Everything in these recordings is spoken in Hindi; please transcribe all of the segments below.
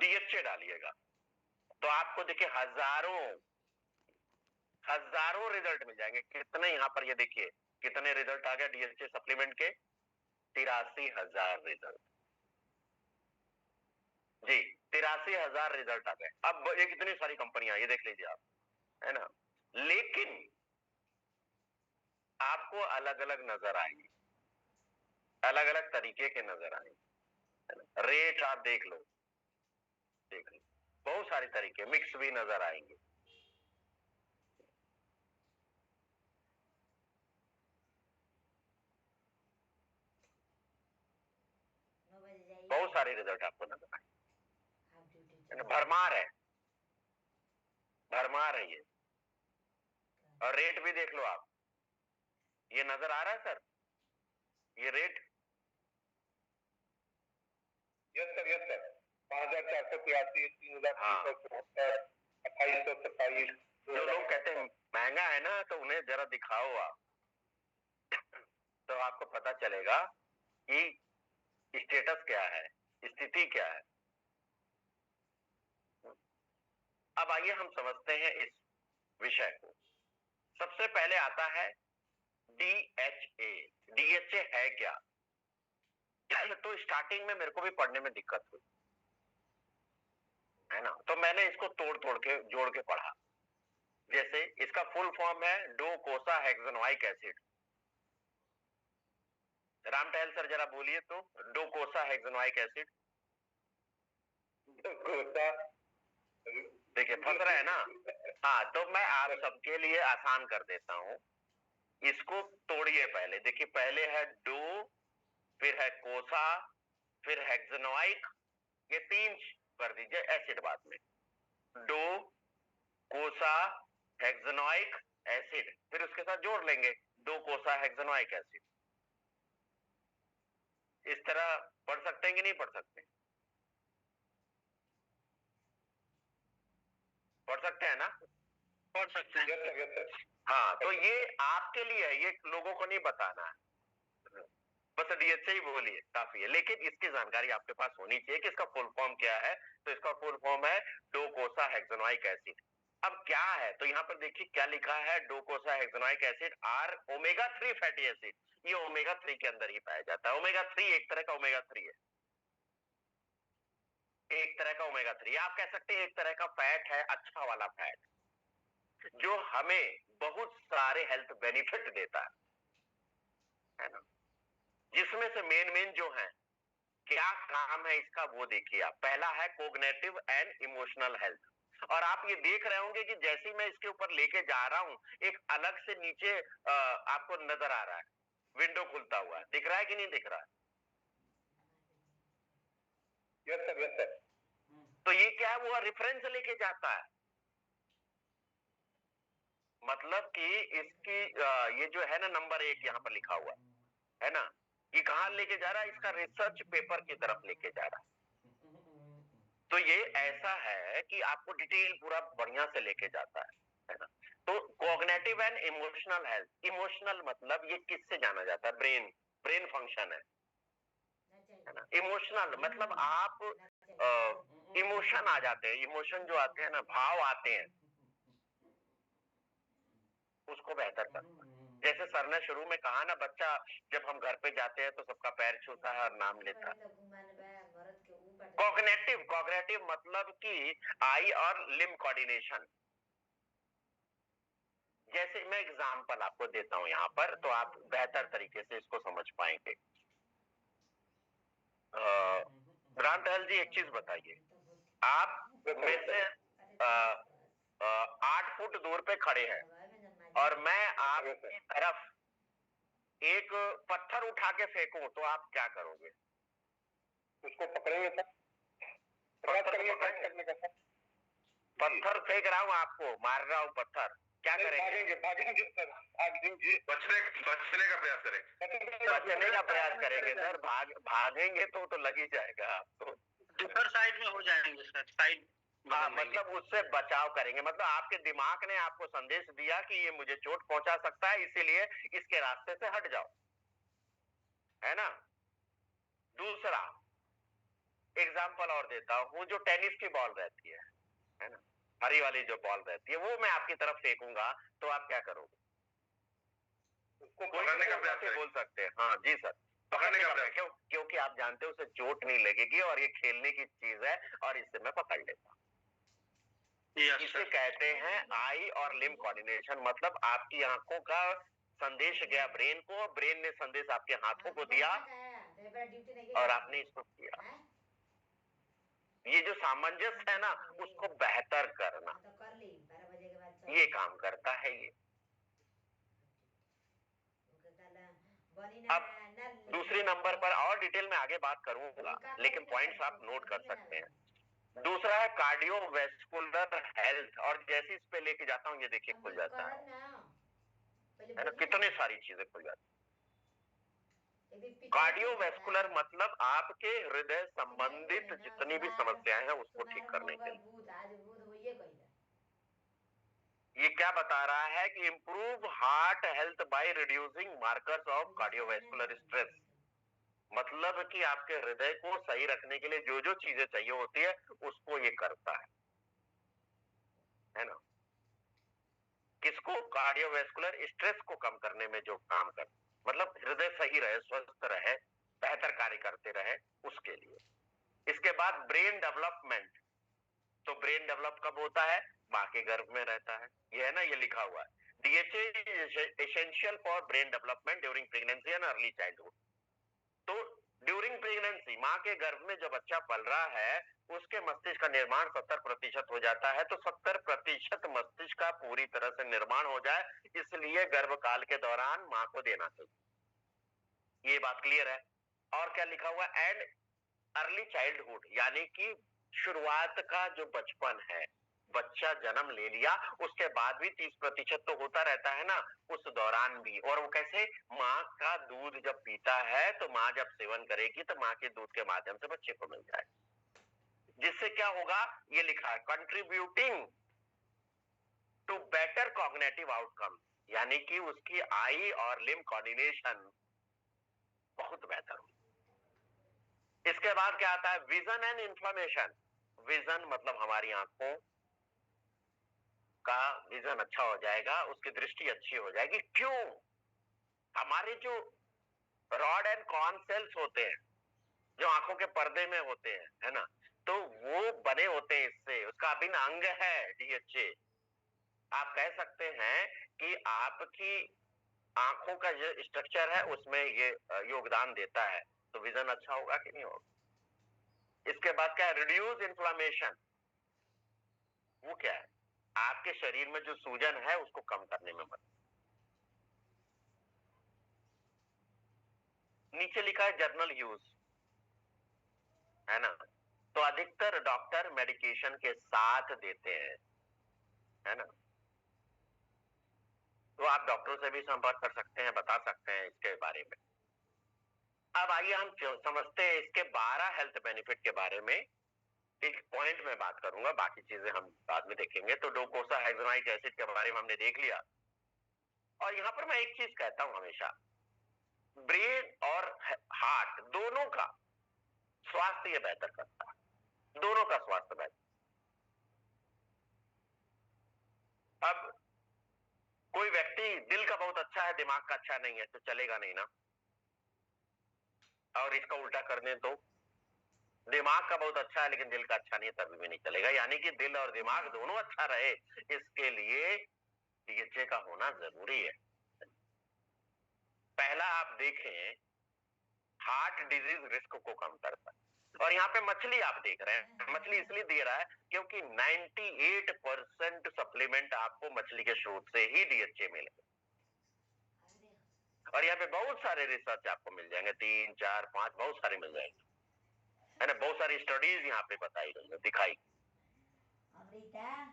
डीएचए डालिएगा तो आपको देखिए हजारों रिजल्ट मिल जाएंगे। कितने यहाँ पर ये देखिए कितने रिजल्ट आ गए डीएचए सप्लीमेंट के, 83,000 रिजल्ट जी, 83,000 रिजल्ट आ गए। अब ये कितनी सारी कंपनियां, ये देख लीजिए आप, है ना। लेकिन आपको अलग अलग नजर आएंगी, अलग अलग तरीके के नजर आएंगे। रेट आप देख लो, बहुत सारे तरीके मिक्स भी नजर आएंगे। बहुत सारे रिजल्ट आपको नजर आएंगे। भरमार है ये। और रेट भी देख लो आप, ये नजर आ रहा है सर, ये रेट। Yes sir 5,483, 3,374, 2,827। जो लोग कहते हैं महंगा है ना, तो उन्हें जरा दिखाओ आप, तो आपको पता चलेगा कि स्टेटस क्या है, स्थिति क्या है। अब आइए हम समझते हैं इस विषय को। सबसे पहले आता है डीएचए। डीएचए है क्या? तो स्टार्टिंग में मेरे को भी पढ़ने में दिक्कत हुई, है ना, तो मैंने इसको तोड़ तोड़ के जोड़ के पढ़ा। जैसे इसका फुल फॉर्म है डोकोसाहेक्सेनोइक एसिड। राम टहल सर जरा बोलिए तो, डोकोसाहेक्सेनोइक एसिड। देखिए फंस रहा है ना। हाँ, तो मैं आप सबके लिए आसान कर देता हूं, इसको तोड़िए पहले। देखिए पहले है डो, फिर है कोसा, फिर हेक्सेनोइक, ये 3 कर दीजिए एसिड बाद में। डो, कोसा, हेक्सेनोइक एसिड, फिर उसके साथ जोड़ लेंगे डो कोसा हेक्सेनोइक एसिड। इस तरह पढ़ सकते हैं कि नहीं पढ़ सकते? पढ़ सकते हैं ना? पढ़ सकते हैं। हाँ, तो ये आपके लिए है, ये लोगों को नहीं बताना है, बस डीएचए ही बोलिए काफी है। लेकिन इसकी जानकारी आपके पास होनी चाहिए कि इसका फुल फॉर्म क्या है। तो इसका फुल फॉर्म है डोकोसाहेक्सेनोइक एसिड। अब क्या है, तो यहाँ पर देखिए क्या लिखा है, डोकोसाहेक्सेनोइक acid are omega 3 fatty acid. ये ओमेगा 3 के अंदर ही पाया जाता है। ओमेगा 3 एक तरह का ओमेगा 3 है, एक तरह का ओमेगा 3 आप कह सकते हैं, एक तरह का फैट है, अच्छा वाला फैट, जो हमें बहुत सारे हेल्थ बेनिफिट देता है ना। जिसमें से मेन जो है, क्या काम है इसका वो देखिए आप। पहला है कोग्निटिव एंड इमोशनल हेल्थ। और आप ये देख रहे होंगे कि जैसे ही मैं इसके ऊपर लेके जा रहा हूं, एक अलग से नीचे आपको नजर आ रहा है, विंडो खुलता हुआ दिख रहा है कि नहीं दिख रहा है? Yes sir. तो ये क्या है, वो रेफरेंस लेके जाता है। मतलब कि इसकी ये जो है ना नंबर 1 यहाँ पर लिखा हुआ है ना, ये कहां लेके जा रहा है, इसका रिसर्च पेपर की तरफ लेके जा रहा है। तो ये ऐसा है कि आपको डिटेल पूरा बढ़िया से लेके जाता है ना। तो cognitive and emotional health, emotional मतलब ये किससे जाना जाता है, ब्रेन फंक्शन है ना। इमोशनल मतलब आप इमोशन आ जाते हैं, इमोशन जो आते हैं ना, भाव आते हैं, उसको बेहतर करता है। जैसे सर ने शुरू में कहा ना, बच्चा जब हम घर पे जाते हैं तो सबका पैर छूता है और नाम लेता है। कॉग्निटिव मतलब कि आई और लिम्ब कोऑर्डिनेशन। जैसे मैं एग्जांपल आपको देता हूं यहाँ पर, तो आप बेहतर तरीके से इसको समझ पाएंगे। राम टहल जी एक चीज बताइए, आप में से 8 फुट दूर पे खड़े हैं और मैं आपकी तरफ एक पत्थर उठा के फेंकूं तो आप क्या करोगे? उसको पकड़ेंगे सर, पत्थर फेंक रहा हूं आपको, मार रहा हूं पत्थर, क्या करेंगे? भागेंगे सर, भागेंगे, बचने का प्रयास करेंगे। बचने का प्रयास करेंगे सर, भागेंगे तो लग ही जाएगा आपको। दूसर साइड में हो जाएंगे सर, साइड। हाँ, मतलब उससे बचाव करेंगे। मतलब आपके दिमाग ने आपको संदेश दिया कि ये मुझे चोट पहुंचा सकता है, इसीलिए इसके रास्ते से हट जाओ, है ना। दूसरा, एग्जाम्पल और देता हूँ, जो टेनिस की बॉल रहती है ना, हरी वाली जो बॉल रहती है, वो मैं आपकी तरफ फेंकूंगा तो आप क्या करोगे? उसको पकड़ने का प्रयास करें। बोल सकते हैं, हाँ जी सर, पकड़ने का प्रयास। क्यों? क्योंकि आप जानते हो उसे चोट नहीं लगेगी और ये खेलने की चीज है और इससे मैं पकड़ लेता हूँ। इसे कहते हैं आई और लिम्ब कोऑर्डिनेशन, मतलब आपकी आंखों का संदेश गया ब्रेन को, ब्रेन ने संदेश आपके हाथों को दिया और आपने इसको किया। ये जो सामंजस्य है ना, उसको बेहतर करना, ये काम करता है ये। अब दूसरी नंबर पर और डिटेल में आगे बात करूंगा, लेकिन पॉइंट्स आप नोट कर सकते हैं। दूसरा है कार्डियोवैस्कुलर हेल्थ, और जैसे इस पे लेके जाता हूँ ये देखिए खुल जाता है ना, कितने सारी चीजें खुल जाती है। कार्डियोवैस्कुलर मतलब आपके हृदय संबंधित जितनी भी समस्याएं हैं उसको ठीक करने के लिए। ये क्या बता रहा है कि improve heart health by reducing markers of cardiovascular stress, मतलब कि आपके हृदय को सही रखने के लिए जो जो चीजें चाहिए होती है उसको ये करता है ना। किसको? कार्डियोवैस्कुलर स्ट्रेस को कम करने में जो काम कर, मतलब हृदय सही रहे, स्वस्थ रहे, बेहतर कार्य करते रहे, उसके लिए। इसके बाद ब्रेन डेवलपमेंट, तो ब्रेन डेवलप कब होता है? मां के गर्भ में रहता है, ये है ना, ये लिखा हुआ है। DHA essential for brain development during pregnancy and early childhood. तो ड्यूरिंग प्रेगनेंसी, मां के गर्भ में जब बच्चा पल रहा है, उसके मस्तिष्क का निर्माण 70% हो जाता है। तो 70% मस्तिष्क का पूरी तरह से निर्माण हो जाए, इसलिए गर्भकाल के दौरान मां को देना चाहिए। ये बात क्लियर है? और क्या लिखा हुआ? एंड अर्ली चाइल्डहुड, यानी कि शुरुआत का जो बचपन है, बच्चा जन्म ले लिया उसके बाद भी 30% तो होता रहता है ना, उस दौरान भी। और वो कैसे? माँ का दूध जब पीता है तो माँ जब सेवन करेगी तो माँ के दूध के माध्यम से बच्चे को मिल जाए, जिससे क्या होगा? ये लिखा है contributing to better cognitive outcome, यानी कि उसकी आई और लिम्ब कोऑर्डिनेशन बहुत बेहतर हो। इसके बाद क्या आता है? Vision and inflammation. विजन मतलब हमारी आंखों का विजन अच्छा हो जाएगा, उसकी दृष्टि अच्छी हो जाएगी। क्यों? हमारे जो रॉड एंड कॉर्न सेल्स होते हैं, जो आंखों के पर्दे में होते हैं, है ना, तो वो बने होते हैं इससे, उसका अभिन्न अंग है डीएचए। आप कह सकते हैं कि आपकी आंखों का जो स्ट्रक्चर है उसमें ये योगदान देता है। तो विजन अच्छा होगा कि नहीं होगा? इसके बाद क्या है? Reduce inflammation. वो क्या है? आपके शरीर में जो सूजन है उसको कम करने में मदद। नीचे लिखा है जर्नल यूज, है ना, तो अधिकतर डॉक्टर मेडिकेशन के साथ देते हैं, है ना। तो आप डॉक्टरों से भी संपर्क कर सकते हैं, बता सकते हैं इसके बारे में। अब आइए हम समझते हैं इसके 12 हेल्थ बेनिफिट के बारे में। एक पॉइंट में बात करूंगा, बाकी चीजें हम बाद में देखेंगे। तो डोकोसाहेक्सोनाइक एसिड के बारे में हमने देख लिया। और यहां पर मैं एक चीज कहता हूं हमेशा, ब्रेन और हार्ट दोनों का स्वास्थ्य ये बेहतर करता है, दोनों का स्वास्थ्य बेहतर। अब कोई व्यक्ति दिल का बहुत अच्छा है, दिमाग का अच्छा नहीं है, तो चलेगा नहीं ना। और इसका उल्टा कर दें तो दिमाग का बहुत अच्छा है लेकिन दिल का अच्छा नहीं है, तभी भी नहीं चलेगा। यानी कि दिल और दिमाग दोनों अच्छा रहे, इसके लिए डीएचए का होना जरूरी है। पहला आप देखें, हार्ट डिजीज रिस्क को कम करता है। और यहाँ पे मछली आप देख रहे हैं, मछली इसलिए दे रहा है क्योंकि 98% सप्लीमेंट आपको मछली के स्रोत से ही डीएचए मिलेगा। और यहाँ पे बहुत सारे रिसर्च आपको मिल जाएंगे, 3, 4, 5 बहुत सारे मिल जाएंगे, है ना। बहुत सारी स्टडीज यहाँ पे बताई गई है, दिखाई।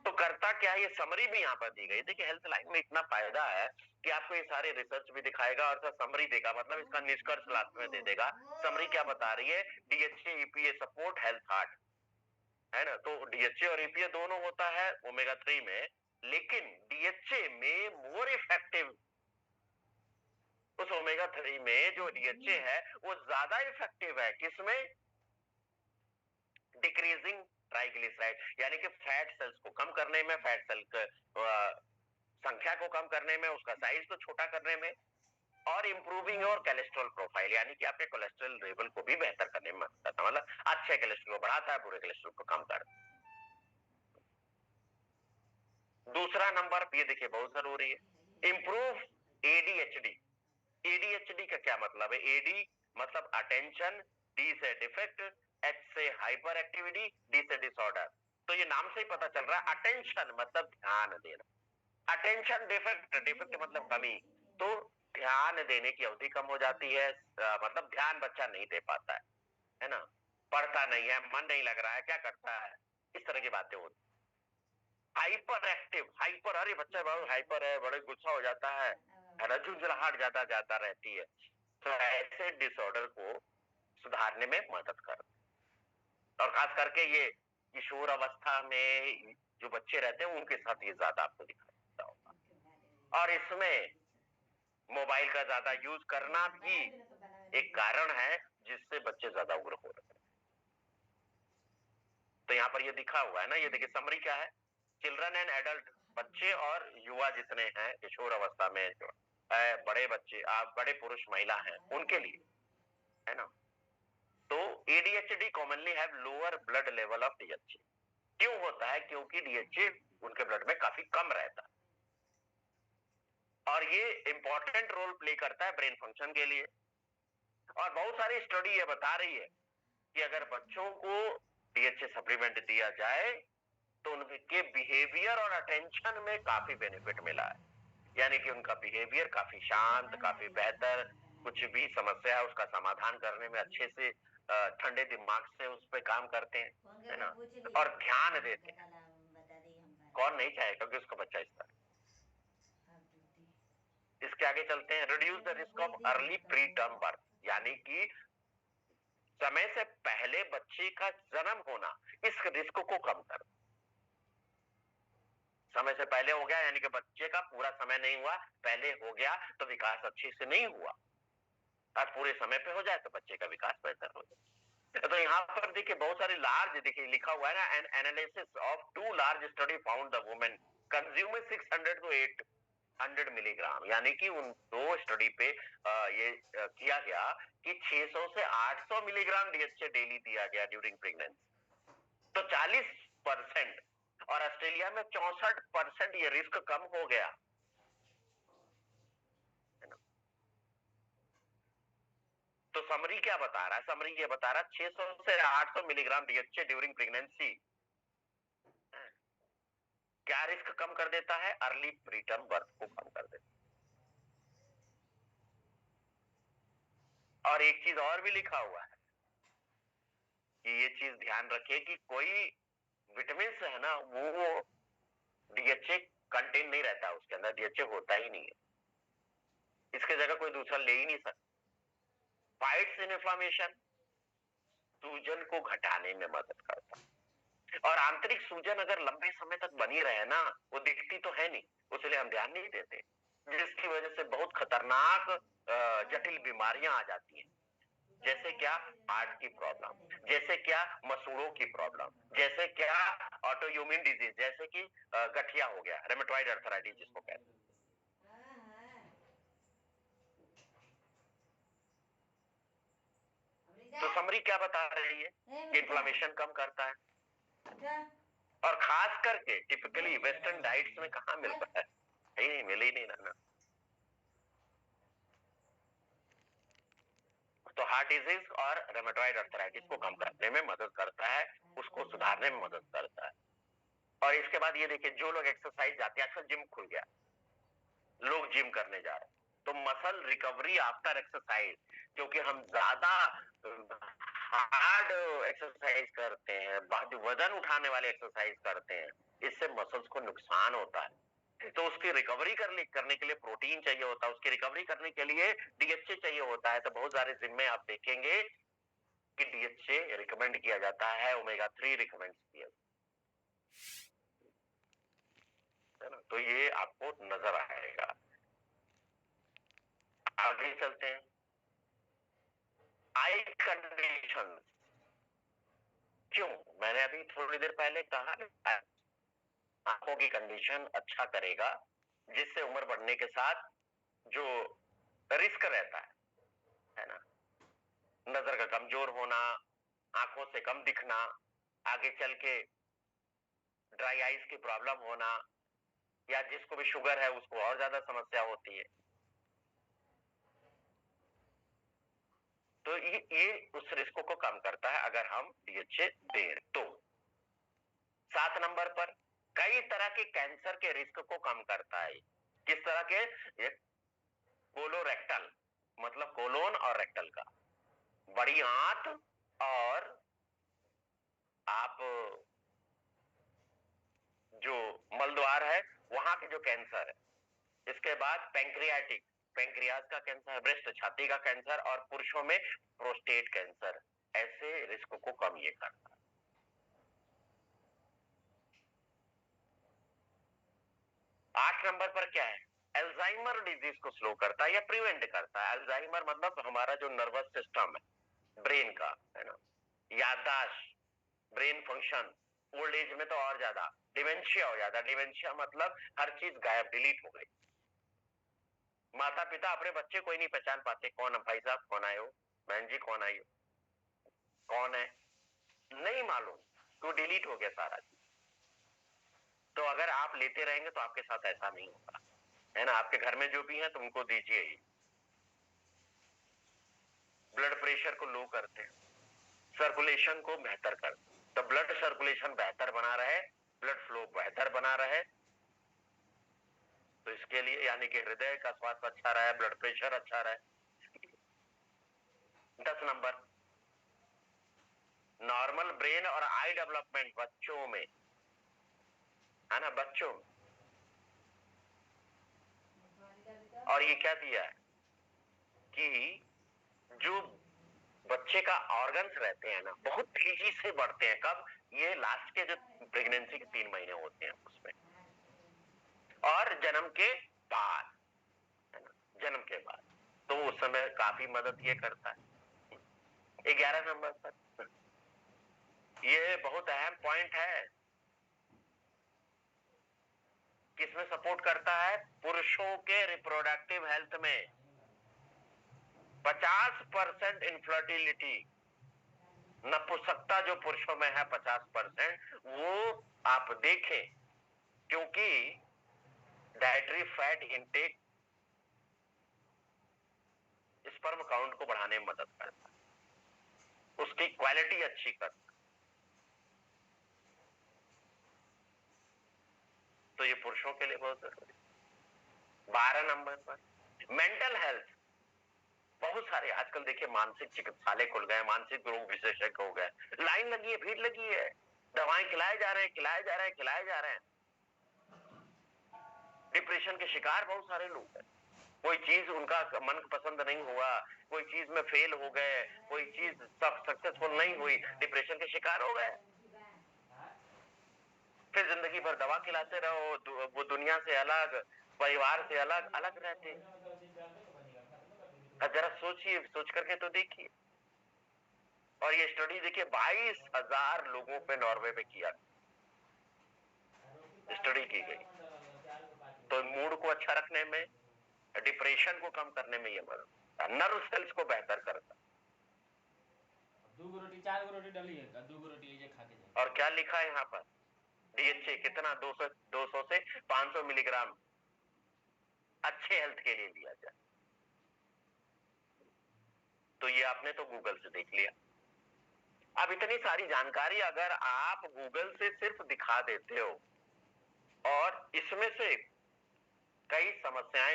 तो करता क्या है, ये समरी भी यहाँ पर दी गई। देखिए हेल्थ लाइन में इतना फायदा है कि आपको ये सारे रिसर्च भी दिखाएगा और समरी देगा, मतलब इसका निष्कर्ष लास्ट में दे देगा। समरी क्या बता रही है? DHA EPA support health heart, है ना। तो डीएचए और ईपीए दोनों होता है ओमेगा 3 में, लेकिन डीएचए में मोर इफेक्टिव, उस ओमेगा 3 में जो डीएचए है वो ज्यादा इफेक्टिव है। किसमें? डिक्रीजिंग ट्राइग्लिसराइड, यानी कि फैट सेल्स को कम करने में, फैट सेल संख्या को कम करने में, उसका साइज को छोटा करने में, और इंप्रूविंग योर कोलेस्ट्रॉल प्रोफाइल, यानी कि आपके कोलेस्ट्रॉल लेवल को भी बेहतर करने में मदद करता है। मतलब अच्छे कोलेस्ट्रॉल को बढ़ाता है, बुरे कोलेस्ट्रॉल को कम करता है। दूसरा नंबर ये देखिए बहुत जरूरी है, इंप्रूव एडीएचडी। एडीएचडी का क्या मतलब है? एडी मतलब अटेंशन, डी से डिफेक्ट, एच से हाइपर एक्टिविटी, डी से डिसऑर्डर। तो ये नाम से ही पता चल रहा है, अटेंशन मतलब ध्यान देना, अटेंशन डिफेक्ट, डिफेक्ट मतलब कमी, तो ध्यान देने की अवधि कम हो जाती है, मतलब ध्यान बच्चा नहीं दे पाता है ना, पढ़ता नहीं है, मन नहीं लग रहा है, क्या करता है, इस तरह की बातें होती। हाइपर एक्टिव, हाइपर, अरे बच्चा बहुत हाइपर है, बड़े गुस्सा हो जाता है ना, झुंझलाहट ज्यादा ज्यादा रहती है। तो ऐसे डिसऑर्डर को सुधारने में मदद कर, और खास करके ये किशोर अवस्था में जो बच्चे रहते हैं उनके साथ ये ज्यादा आपको दिखाई देता होगा। और इसमें मोबाइल का ज्यादा यूज करना भी एक कारण है जिससे बच्चे ज्यादा उग्र हो रहे हैं। तो यहाँ पर ये दिखा हुआ है ना, ये देखिए समरी क्या है, चिल्ड्रन एंड एडल्ट, बच्चे और युवा जितने हैं किशोर अवस्था में, जो बड़े बच्चे, आप बड़े पुरुष महिला हैं उनके लिए, है ना। तो ADHD commonly have lower blood level of DHA. क्यों होता है? क्योंकि डीएचए उनके ब्लड में काफी कम रहता है, और ये इंपॉर्टेंट रोल प्ले करता है ब्रेन फंक्शन के लिए। और बहुत सारी स्टडी ये बता रही है कि अगर बच्चों को डीएचए सप्लीमेंट दिया जाए तो उनके बिहेवियर और अटेंशन में काफी बेनिफिट मिला है, यानी कि उनका बिहेवियर काफी शांत, काफी बेहतर, कुछ भी समस्या है उसका समाधान करने में अच्छे से ठंडे दिमाग से उस पर काम करते हैं, है ना, और ध्यान देते हैं। कौन नहीं चाहेगा कि उसका बच्चा इस तरह। इसके आगे चलते हैं, reduce the risk of early pre term birth, यानी कि समय से पहले बच्चे का जन्म होना, इस रिस्क को कम कर। समय से पहले हो गया यानी कि बच्चे का पूरा समय नहीं हुआ, पहले हो गया तो विकास अच्छे से नहीं हुआ, और पूरे समय पे हो जाए तो बच्चे का विकास बेहतर हो जाए। तो यहाँ पर देखिए बहुत सारी लार्ज, देखिए लिखा हुआ है ना, N analysis of 2 large study found the women consume 600 to 800 milligram, यानी कि उन 2 स्टडी पे ये किया गया कि 600 से 800 मिलीग्राम डीएचए डेली दिया गया ड्यूरिंग प्रेगनेंसी, तो 40%, और ऑस्ट्रेलिया में 64% ये रिस्क कम हो गया, है ना। तो समरी क्या बता रहा है? समरी ये बता रहा है 600 से 800 मिलीग्राम डीएचए ड्यूरिंग प्रेगनेंसी क्या रिस्क कम कर देता है? अर्ली प्रीटर्म बर्थ को कम कर देता है। और एक चीज और भी लिखा हुआ है कि ये चीज ध्यान रखिए कि कोई विटामिन है ना, वो डीएचए कंटेन नहीं रहता, उसके अंदर डीएचए होता ही नहीं है, इसके जगह कोई दूसरा ले ही नहीं सकता। फाइट्स इन इन्फ्लेमेशन, सूजन को घटाने में मदद करता है, और आंतरिक सूजन अगर लंबे समय तक बनी रहे ना, वो दिखती तो है नहीं, उसलिए हम ध्यान नहीं देते, जिसकी वजह से बहुत खतरनाक जटिल बीमारियां आ जाती हैं, जैसे क्या हार्ट की प्रॉब्लम, जैसे क्या मसूड़ों की प्रॉब्लम, जैसे क्या ऑटोइम्यून डिजीज, जैसे कि गठिया हो गया, रेमेटॉइड अर्थराइटिस जिसको कहते हैं। तो समरी क्या बता रही है कि इन्फ्लेमेशन कम करता है, और खास करके टिपिकली वेस्टर्न डाइट्स में कहाँ मिलता है, नहीं मिल ही नहीं ना। तो हार्ट डिजीज और रेमेटॉइड अर्थराइटिस को कम करने में मदद करता है, उसको सुधारने में मदद करता है। और इसके बाद ये देखिए, जो लोग एक्सरसाइज जाते हैं, आजकल जिम खुल गया, लोग जिम करने जा रहे हैं, तो मसल रिकवरी आफ्टर एक्सरसाइज, क्योंकि हम ज्यादा हार्ड एक्सरसाइज करते हैं, वजन उठाने वाले एक्सरसाइज करते हैं, इससे मसल्स को नुकसान होता है, तो उसकी रिकवरी करने के लिए प्रोटीन चाहिए होता है, उसकी रिकवरी करने के लिए डीएचए चाहिए होता है। तो बहुत सारे जिम में आप देखेंगे कि डीएचए रिकमेंड किया जाता है, ओमेगा 3 रिकमेंड किया, है ना। तो ये आपको नजर आएगा। आगे चलते हैं, आई कंडीशन, क्यों? मैंने अभी थोड़ी देर पहले कहा ना, आंखों की कंडीशन अच्छा करेगा, जिससे उम्र बढ़ने के साथ जो रिस्क रहता है ना, नजर का कमजोर होना, आंखों से कम दिखना, आगे चल के ड्राई आइज की प्रॉब्लम होना, या जिसको भी शुगर है उसको और ज्यादा समस्या होती है। तो ये उस रिस्क को कम करता है अगर हम डीएचए दें तो। 7 नंबर पर कई तरह के कैंसर के रिस्क को कम करता है। किस तरह के? ये कोलोरेक्टल, मतलब कोलोन और रेक्टल का, बड़ी आंत, और आप जो मलद्वार है वहां के जो कैंसर है। इसके बाद पैंक्रियाटिक, पैंक्रियाज का कैंसर, ब्रेस्ट छाती का कैंसर, और पुरुषों में प्रोस्टेट कैंसर, ऐसे रिस्क को कम ये करता है। 8 नंबर पर क्या है? अल्जाइमर डिजीज को स्लो करता है या प्रिवेंट करता है। अल्जाइमर मतलब हमारा जो नर्वस सिस्टम है ब्रेन का, है ना, याददाश्त, ब्रेन फंक्शन, ओल्ड एज में तो और ज्यादा डिमेंशिया हो जाता है। डिमेंशिया मतलब हर चीज गायब, डिलीट हो गई। माता पिता अपने बच्चे को ही नहीं पहचान पाते, कौन है भाई साहब, कौन आए हो, बहन जी कौन आई हो, कौन है, नहीं मालूम, तो डिलीट हो गया सारा चीज। तो अगर आप लेते रहेंगे तो आपके साथ ऐसा नहीं होगा, है ना। आपके घर में जो भी है तो उनको दीजिए ही। ब्लड प्रेशर को लो करते हैं, सर्कुलेशन को बेहतर करते हैं। तो ब्लड सर्कुलेशन बेहतर बना रहे, ब्लड फ्लो बेहतर बना रहे, तो इसके लिए यानी कि हृदय का स्वास्थ्य अच्छा रहे, ब्लड प्रेशर अच्छा रहे। 10 नंबर, नॉर्मल ब्रेन और आई डेवलपमेंट बच्चों में, है ना, बच्चों में। और ये क्या दिया है कि जो बच्चे का ऑर्गन्स रहते हैं ना, बहुत तेजी से बढ़ते हैं। कब? ये लास्ट के जो प्रेगनेंसी के 3 महीने होते हैं उसमें, और जन्म के बाद, है ना, जन्म के बाद, तो उस समय काफी मदद ये करता है। 11 नंबर पर ये बहुत अहम पॉइंट है, किसमें सपोर्ट करता है? पुरुषों के रिप्रोडक्टिव हेल्थ में। 50% इनफर्टिलिटी, नपुंसकता जो पुरुषों में है 50%, वो आप देखें, क्योंकि dietary fat intake sperm count को बढ़ाने में मदद करता है, उसकी क्वालिटी अच्छी करता है। तो ये पुरुषों के लिए बहुत जरूरी। 12 नंबर पर मेंटल हेल्थ। बहुत सारे आजकल देखिए मानसिक चिकित्सालय खुल गए, मानसिक रोग विशेषज्ञ हो गए, लाइन लगी है, भीड़ लगी है, दवाएं खिलाए जा रहे हैं, खिलाए जा रहे हैं, खिलाए जा रहे हैं। डिप्रेशन के शिकार बहुत सारे लोग हैं, कोई चीज उनका मन पसंद नहीं हुआ, कोई चीज में फेल हो गए, कोई चीज सक्सेसफुल नहीं हुई, डिप्रेशन के शिकार हो गए। फिर जिंदगी भर दवा खिलाते रहो, वो दुनिया से अलग, परिवार से अलग अलग रहते हैं। जरा सोचिए, सोच करके तो देखिए। और ये स्टडी देखिए 22,000 लोगों पे नॉर्वे पे किया, स्टडी की गई। तो मूड को अच्छा रखने में, डिप्रेशन को कम करने में ये मदद, नर्व सेल्स को बेहतर करता। 2 रोटी 4 रोटी डली है, 2 रोटी ये खा के जाए। और क्या लिखा है यहाँ पर? डीएचए कितना? 200 से 500 मिलीग्राम अच्छे हेल्थ के लिए लिया जाए। तो ये आपने तो गूगल से देख लिया। अब इतनी सारी जानकारी अगर आप गूगल से सिर्फ दिखा देते हो, और इसमें से कई समस्याएं